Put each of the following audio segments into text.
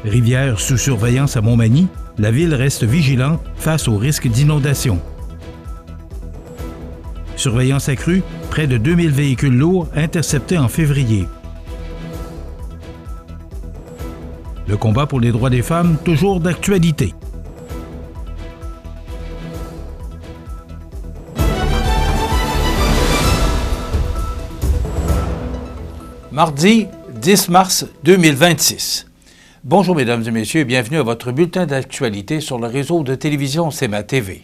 Rivière sous surveillance à Montmagny, la ville reste vigilante face au risque d'inondation. Surveillance accrue, près de 2000 véhicules lourds interceptés en février. Le combat pour les droits des femmes, toujours d'actualité. Mardi 10 mars 2026. Bonjour mesdames et messieurs et bienvenue à votre bulletin d'actualité sur le réseau de télévision CMA TV.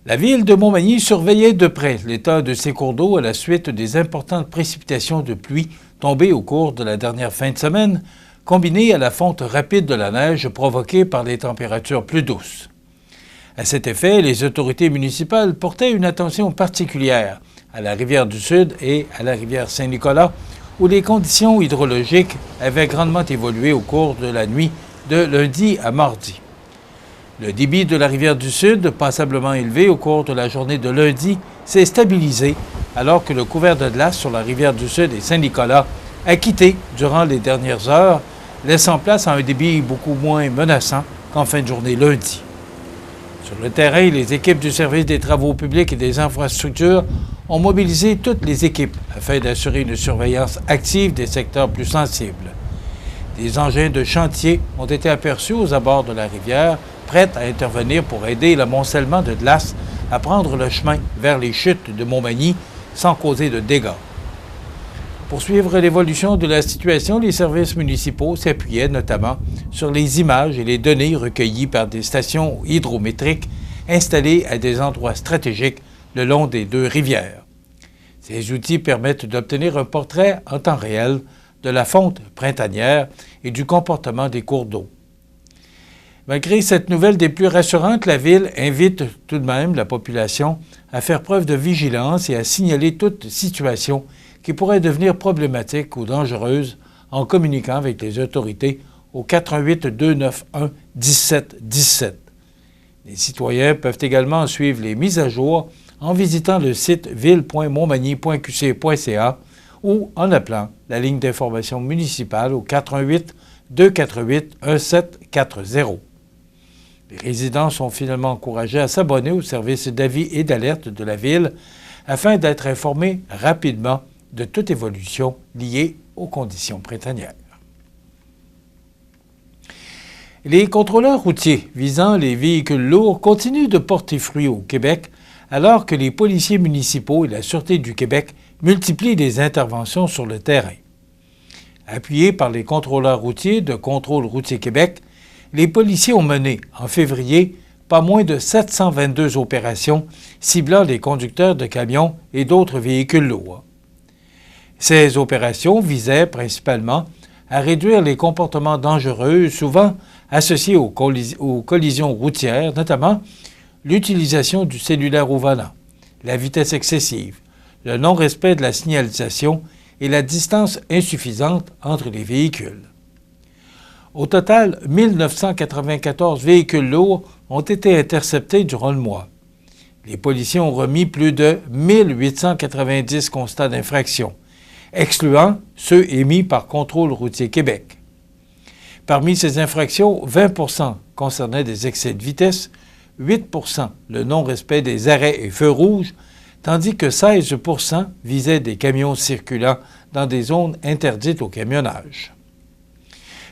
La ville de Montmagny surveillait de près l'état de ses cours d'eau à la suite des importantes précipitations de pluie tombées au cours de la dernière fin de semaine, combinées à la fonte rapide de la neige provoquée par les températures plus douces. À cet effet, les autorités municipales portaient une attention particulière à la rivière du Sud et à la rivière Saint-Nicolas, où les conditions hydrologiques avaient grandement évolué au cours de la nuit de lundi à mardi. Le débit de la rivière du Sud, passablement élevé au cours de la journée de lundi, s'est stabilisé alors que le couvert de glace sur la rivière du Sud et Saint-Nicolas a quitté durant les dernières heures, laissant place à un débit beaucoup moins menaçant qu'en fin de journée lundi. Sur le terrain, les équipes du service des travaux publics et des infrastructures ont mobilisé toutes les équipes afin d'assurer une surveillance active des secteurs plus sensibles. Des engins de chantier ont été aperçus aux abords de la rivière, prêts à intervenir pour aider l'amoncellement de glace à prendre le chemin vers les chutes de Montmagny sans causer de dégâts. Pour suivre l'évolution de la situation, les services municipaux s'appuyaient notamment sur les images et les données recueillies par des stations hydrométriques installées à des endroits stratégiques le long des deux rivières. Ces outils permettent d'obtenir un portrait en temps réel de la fonte printanière et du comportement des cours d'eau. Malgré cette nouvelle des plus rassurantes, la Ville invite tout de même la population à faire preuve de vigilance et à signaler toute situation qui pourrait devenir problématique ou dangereuse en communiquant avec les autorités au 418 291 1717. Les citoyens peuvent également suivre les mises à jour en visitant le site ville.montmagny.qc.ca ou en appelant la ligne d'information municipale au 418 248 1740. Les résidents sont finalement encouragés à s'abonner au service d'avis et d'alerte de la Ville afin d'être informés rapidement de toute évolution liée aux conditions printanières. Les contrôleurs routiers visant les véhicules lourds continuent de porter fruit au Québec alors que les policiers municipaux et la Sûreté du Québec multiplient les interventions sur le terrain. Appuyés par les contrôleurs routiers de Contrôle routier Québec, les policiers ont mené, en février, pas moins de 722 opérations ciblant les conducteurs de camions et d'autres véhicules lourds. Ces opérations visaient principalement à réduire les comportements dangereux, souvent associés aux collisions routières, notamment l'utilisation du cellulaire au volant, la vitesse excessive, le non-respect de la signalisation et la distance insuffisante entre les véhicules. Au total, 1994 véhicules lourds ont été interceptés durant le mois. Les policiers ont remis plus de 1890 constats d'infraction, excluant ceux émis par Contrôle routier Québec. Parmi ces infractions, 20 % concernaient des excès de vitesse, 8 % le non-respect des arrêts et feux rouges, tandis que 16 % visaient des camions circulant dans des zones interdites au camionnage.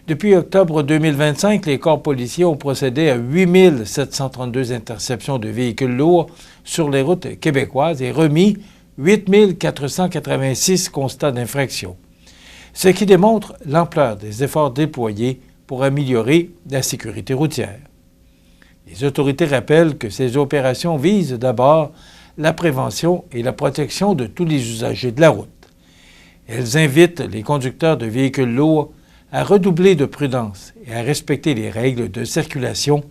Depuis octobre 2025, les corps policiers ont procédé à 8 732 interceptions de véhicules lourds sur les routes québécoises et remis 8 486 constats d'infraction, ce qui démontre l'ampleur des efforts déployés pour améliorer la sécurité routière. Les autorités rappellent que ces opérations visent d'abord la prévention et la protection de tous les usagers de la route. Elles invitent les conducteurs de véhicules lourds à redoubler de prudence et à respecter les règles de circulation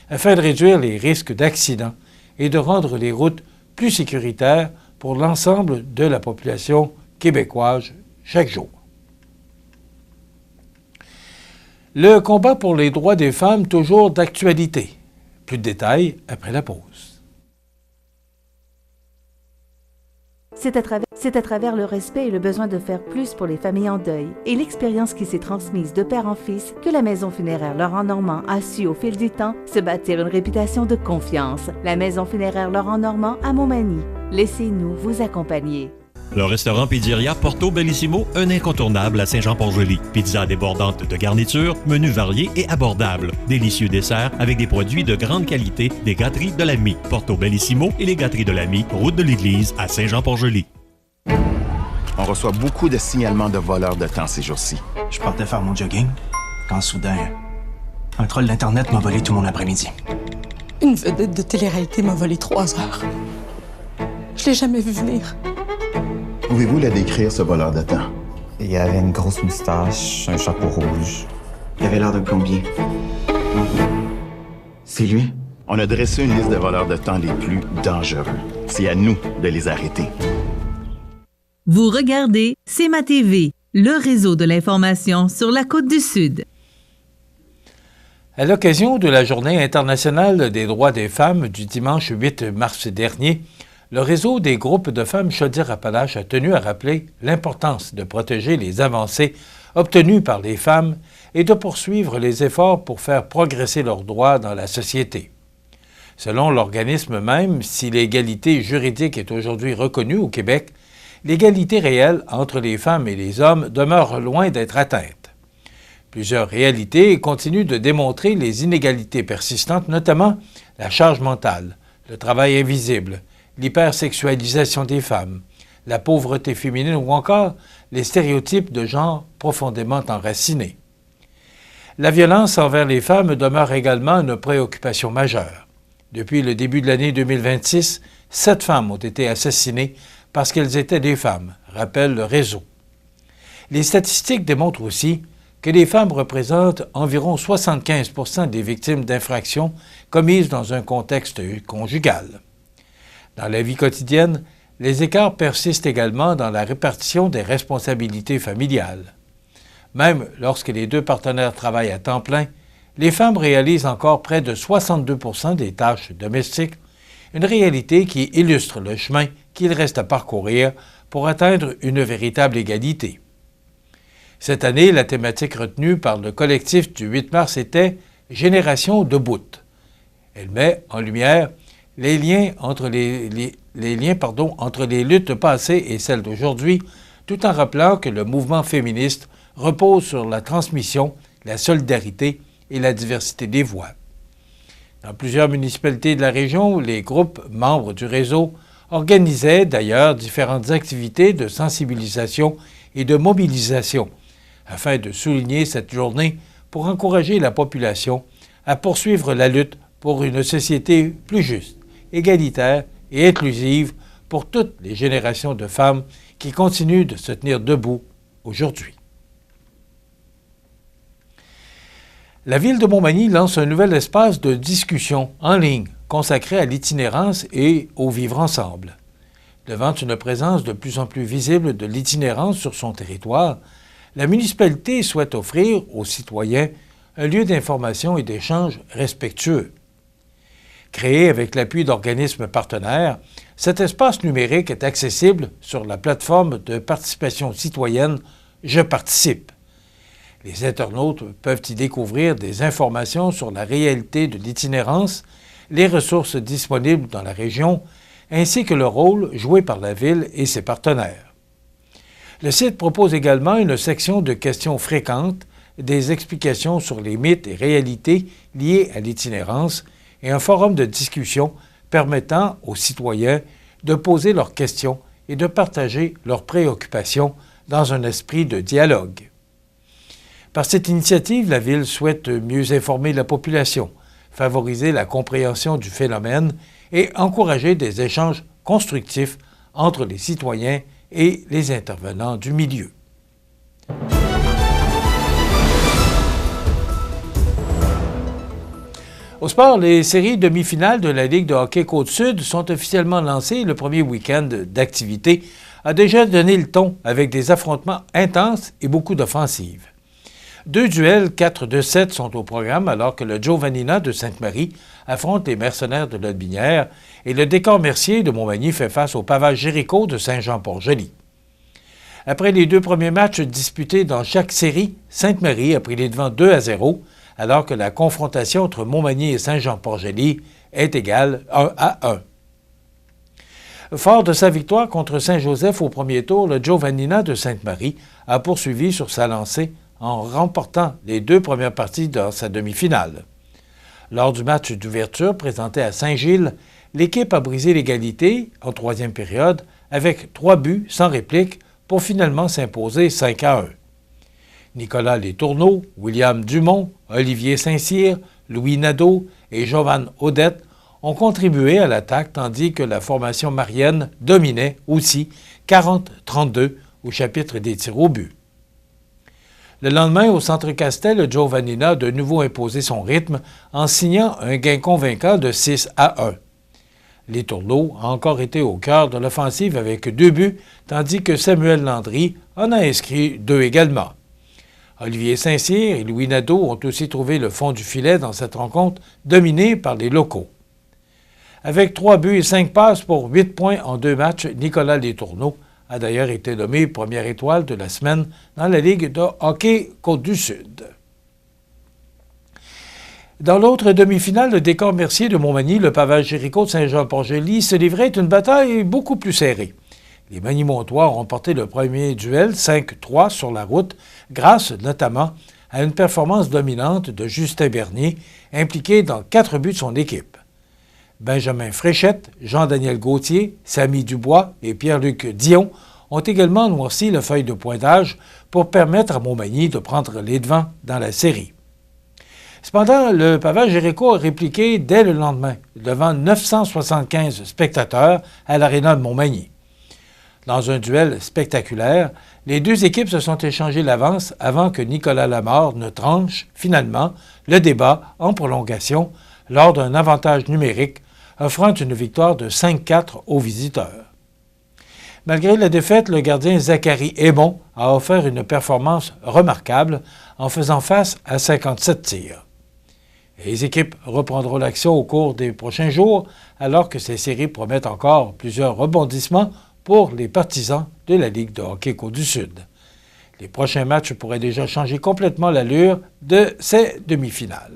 afin de réduire les risques d'accidents et de rendre les routes plus sécuritaires pour l'ensemble de la population québécoise chaque jour. Le combat pour les droits des femmes, toujours d'actualité. Plus de détails après la pause. C'est à travers le respect et le besoin de faire plus pour les familles en deuil et l'expérience qui s'est transmise de père en fils que la Maison funéraire Laurent Normand a su au fil du temps se bâtir une réputation de confiance. La Maison funéraire Laurent Normand à Montmagny. Laissez-nous vous accompagner. Le restaurant Pizzeria Porto Bellissimo, un incontournable à Saint-Jean-Port-Joli. Pizza débordante de garniture, menus variés et abordables. Délicieux desserts avec des produits de grande qualité des gâteries de l'Ami. Porto Bellissimo et les gâteries de l'Ami, route de l'église à Saint-Jean-Port-Joli. On reçoit beaucoup de signalements de voleurs de temps ces jours-ci. Je partais faire mon jogging quand soudain, un troll d'Internet m'a volé tout mon après-midi. Une vedette de télé-réalité m'a volé 3 heures. Je l'ai jamais vu venir. Pouvez-vous la décrire, ce voleur de temps? Il avait une grosse moustache, un chapeau rouge. Il avait l'air d'un plombier. C'est lui? On a dressé une liste de voleurs de temps les plus dangereux. C'est à nous de les arrêter. Vous regardez CEMA TV, le réseau de l'information sur la Côte-du-Sud. À l'occasion de la Journée internationale des droits des femmes du dimanche 8 mars dernier, le réseau des groupes de femmes Chaudière-Appalaches a tenu à rappeler l'importance de protéger les avancées obtenues par les femmes et de poursuivre les efforts pour faire progresser leurs droits dans la société. Selon l'organisme même, si l'égalité juridique est aujourd'hui reconnue au Québec, l'égalité réelle entre les femmes et les hommes demeure loin d'être atteinte. Plusieurs réalités continuent de démontrer les inégalités persistantes, notamment la charge mentale, le travail invisible, l'hypersexualisation des femmes, la pauvreté féminine ou encore les stéréotypes de genre profondément enracinés. La violence envers les femmes demeure également une préoccupation majeure. Depuis le début de l'année 2026, 7 femmes ont été assassinées parce qu'elles étaient des femmes, rappelle le réseau. Les statistiques démontrent aussi que les femmes représentent environ 75% des victimes d'infractions commises dans un contexte conjugal. Dans la vie quotidienne, les écarts persistent également dans la répartition des responsabilités familiales. Même lorsque les 2 partenaires travaillent à temps plein, les femmes réalisent encore près de 62% des tâches domestiques, une réalité qui illustre le chemin qu'il reste à parcourir pour atteindre une véritable égalité. Cette année, la thématique retenue par le collectif du 8 mars était « Génération debout ». Elle met en lumière les liens entre les luttes passées et celles d'aujourd'hui, tout en rappelant que le mouvement féministe repose sur la transmission, la solidarité et la diversité des voix. Dans plusieurs municipalités de la région, les groupes membres du réseau organisaient d'ailleurs différentes activités de sensibilisation et de mobilisation afin de souligner cette journée pour encourager la population à poursuivre la lutte pour une société plus juste, égalitaire et inclusive pour toutes les générations de femmes qui continuent de se tenir debout aujourd'hui. La Ville de Montmagny lance un nouvel espace de discussion en ligne consacré à l'itinérance et au vivre ensemble. Devant une présence de plus en plus visible de l'itinérance sur son territoire, la municipalité souhaite offrir aux citoyens un lieu d'information et d'échange respectueux. Créé avec l'appui d'organismes partenaires, cet espace numérique est accessible sur la plateforme de participation citoyenne Je participe. Les internautes peuvent y découvrir des informations sur la réalité de l'itinérance, les ressources disponibles dans la région, ainsi que le rôle joué par la Ville et ses partenaires. Le site propose également une section de questions fréquentes, des explications sur les mythes et réalités liées à l'itinérance et un forum de discussion permettant aux citoyens de poser leurs questions et de partager leurs préoccupations dans un esprit de dialogue. Par cette initiative, la Ville souhaite mieux informer la population, favoriser la compréhension du phénomène et encourager des échanges constructifs entre les citoyens et les intervenants du milieu. Au sport, les séries demi-finales de la Ligue de hockey Côte-Sud sont officiellement lancées. Le premier week-end d'activité a déjà donné le ton avec des affrontements intenses et beaucoup d'offensives. 2 duels 4 de 7 sont au programme alors que le Giovannina de Sainte-Marie affronte les Mercenaires de Lotbinière et le Décor Mercier de Montmagny fait face au Pavage Jéricho de Saint-Jean-Port-Joli. Après les 2 premiers matchs disputés dans chaque série, Sainte-Marie a pris les devants 2-0 alors que la confrontation entre Montmagny et Saint-Jean-Port-Joli est égale 1-1. Fort de sa victoire contre Saint-Joseph au premier tour, le Giovannina de Sainte-Marie a poursuivi sur sa lancée en remportant les 2 premières parties dans sa demi-finale. Lors du match d'ouverture présenté à Saint-Gilles, l'équipe a brisé l'égalité en 3e période avec 3 buts sans réplique pour finalement s'imposer 5-1. Nicolas Letourneau, William Dumont, Olivier Saint-Cyr, Louis Nadeau et Jovan Odette ont contribué à l'attaque tandis que la formation marienne dominait aussi 40-32 au chapitre des tirs au but. Le lendemain, au Centre Castel, le Giovannina a de nouveau imposé son rythme en signant un gain convaincant de 6-1. Les Tourneaux a encore été au cœur de l'offensive avec 2 buts, tandis que Samuel Landry en a inscrit 2 également. Olivier Saint-Cyr et Louis Nadeau ont aussi trouvé le fond du filet dans cette rencontre dominée par les locaux. Avec 3 buts et 5 passes pour 8 points en 2 matchs, Nicolas Letourneau a d'ailleurs été nommé première étoile de la semaine dans la Ligue de hockey Côte-du-Sud. Dans l'autre demi-finale, le Décor Mercier de Montmagny, le Pavage Jéricho de Saint-Jean-Port-Joli se livrait une bataille beaucoup plus serrée. Les Magny-Montois ont remporté le premier duel 5-3 sur la route grâce notamment à une performance dominante de Justin Bernier, impliqué dans 4 buts de son équipe. Benjamin Fréchette, Jean-Daniel Gauthier, Samy Dubois et Pierre-Luc Dion ont également noirci la feuille de pointage pour permettre à Montmagny de prendre les devants dans la série. Cependant, le Pavage Jéricho a répliqué dès le lendemain, devant 975 spectateurs à l'Aréna de Montmagny. Dans un duel spectaculaire, les 2 équipes se sont échangées l'avance avant que Nicolas Lamarre ne tranche, finalement, le débat en prolongation lors d'un avantage numérique offrant une victoire de 5-4 aux visiteurs. Malgré la défaite, le gardien Zachary Aymon a offert une performance remarquable en faisant face à 57 tirs. Les équipes reprendront l'action au cours des prochains jours, alors que ces séries promettent encore plusieurs rebondissements pour les partisans de la Ligue de hockey Côte-du-Sud. Les prochains matchs pourraient déjà changer complètement l'allure de ces demi-finales.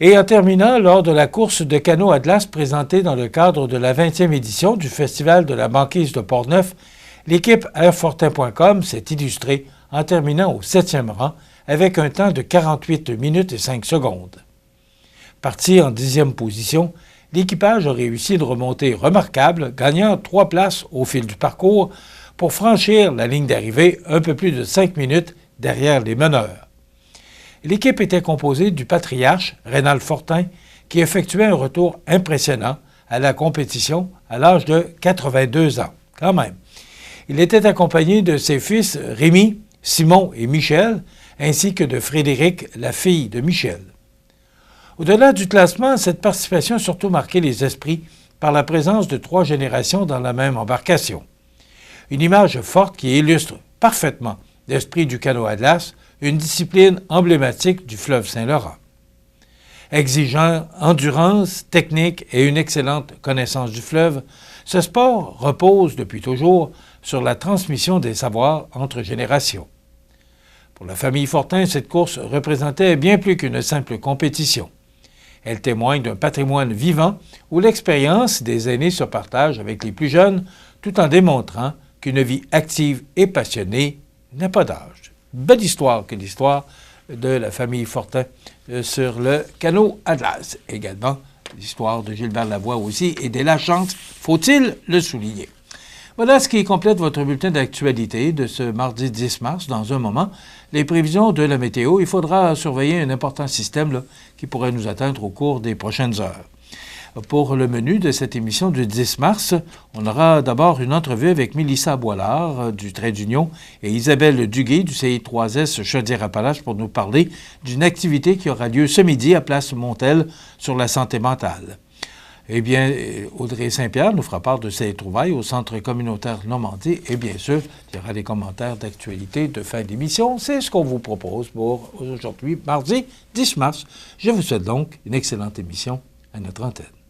Et en terminant, lors de la course de canot à glace présentée dans le cadre de la 20e édition du Festival de la banquise de Portneuf, l'équipe airfortin.com s'est illustrée en terminant au 7e rang avec un temps de 48 minutes et 5 secondes. Parti en 10e position, l'équipage a réussi une remontée remarquable, gagnant 3 places au fil du parcours pour franchir la ligne d'arrivée un peu plus de 5 minutes derrière les meneurs. L'équipe était composée du patriarche, Rénal Fortin, qui effectuait un retour impressionnant à la compétition à l'âge de 82 ans, quand même. Il était accompagné de ses fils Rémi, Simon et Michel, ainsi que de Frédéric, la fille de Michel. Au-delà du classement, cette participation a surtout marqué les esprits par la présence de 3 générations dans la même embarcation. Une image forte qui illustre parfaitement l'esprit du canot à glace, une discipline emblématique du fleuve Saint-Laurent. Exigeant endurance, technique et une excellente connaissance du fleuve, ce sport repose depuis toujours sur la transmission des savoirs entre générations. Pour la famille Fortin, cette course représentait bien plus qu'une simple compétition. Elle témoigne d'un patrimoine vivant où l'expérience des aînés se partage avec les plus jeunes, tout en démontrant qu'une vie active et passionnée n'a pas d'âge. Belle histoire que l'histoire de la famille Fortin sur le canot à glace. Également, l'histoire de Gilbert Lavoie aussi et des Lachance, faut-il le souligner. Voilà ce qui complète votre bulletin d'actualité de ce mardi 10 mars. Dans un moment, les prévisions de la météo. Il faudra surveiller un important système qui pourrait nous atteindre au cours des prochaines heures. Pour le menu de cette émission du 10 mars, on aura d'abord une entrevue avec Mélissa Boilard du Trait d'Union et Isabelle Duguay du CI3S Chaudière-Appalaches pour nous parler d'une activité qui aura lieu ce midi à Place Montel sur la santé mentale. Eh bien, Audrey Saint-Pierre nous fera part de ses trouvailles au Centre communautaire Normandie. Et bien sûr, il y aura des commentaires d'actualité de fin d'émission. C'est ce qu'on vous propose pour aujourd'hui, mardi 10 mars. Je vous souhaite donc une excellente émission à notre antenne.